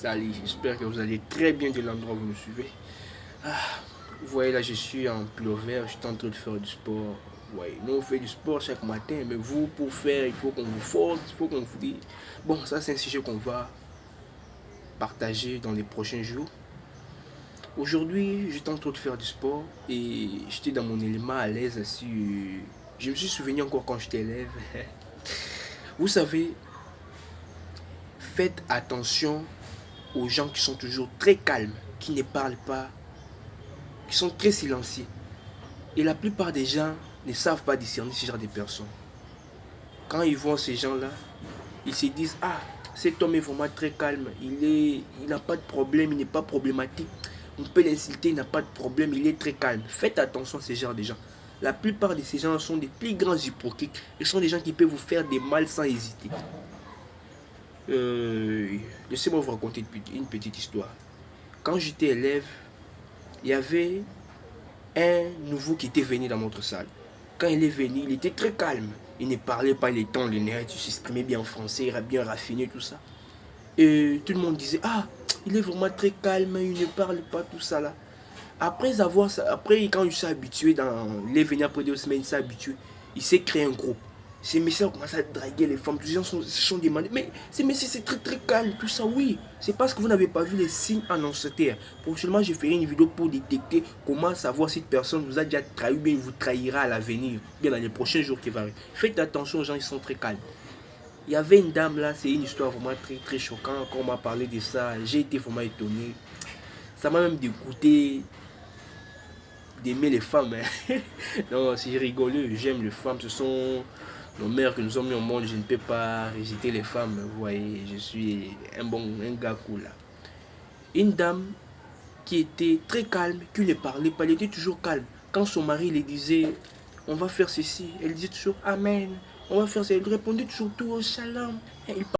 Salut, j'espère que vous allez très bien de l'endroit où vous me suivez. Ah, vous voyez là, je suis en pullover, je suis en train de faire du sport. Ouais, nous on fait du sport chaque matin, mais vous, pour faire, il faut qu'on vous force, il faut qu'on vous dise. Bon, ça c'est un sujet qu'on va partager dans les prochains jours. Aujourd'hui, j'étais en train de faire du sport et j'étais dans mon élément à l'aise assis. Je me suis souvenu encore quand j'étais élève. Vous savez, faites attention aux gens qui sont toujours très calmes, qui ne parlent pas, qui sont très silencieux. Et la plupart des gens ne savent pas discerner ce genre de personnes. Quand ils voient ces gens-là, ils se disent, ah, cet homme est vraiment très calme, il n'a pas de problème, il n'est pas problématique. On peut l'insulter, il n'a pas de problème, il est très calme. Faites attention à ce genre de gens. La plupart de ces gens sont des plus grands hypocrites. Ils sont des gens qui peuvent vous faire des mal sans hésiter. Laissez-moi vous raconter une petite histoire. Quand j'étais élève, il y avait un nouveau qui était venu dans notre salle. Quand il est venu, il était très calme. Il ne parlait pas les temps, les nerfs, il s'exprimait bien en français, il era bien raffiné, tout ça. Et tout le monde disait, ah, il est vraiment très calme, il ne parle pas, tout ça là. Après quand il s'est habitué, il est venu après 2 semaines, il s'est habitué, il s'est créé un groupe. Ces messieurs ont commencé à draguer les femmes. Les gens se sont demandés, mais ces messieurs c'est très très calme, tout ça, oui. C'est parce que vous n'avez pas vu les signes annonciateurs. Prochainement, je ferai une vidéo pour détecter comment savoir si cette personne vous a déjà trahi ou bien il vous trahira à l'avenir, bien dans les prochains jours qui vont arriver. Faites attention aux gens, ils sont très calmes. Il y avait une dame là, c'est une histoire vraiment très très choquante. Quand on m'a parlé de ça, j'ai été vraiment étonné. Ça m'a même dégoûté d'aimer les femmes. Hein. Non, c'est rigolo, j'aime les femmes. Ce sont nos mères que nous sommes mis au monde. Je ne peux pas rejeter les femmes. Vous voyez, je suis un gars cool là. Une dame qui était très calme, qui ne parlait pas, elle était toujours calme. Quand son mari lui disait, on va faire ceci, elle disait toujours Amen. On va faire ça. Elle répondait toujours tout au salam.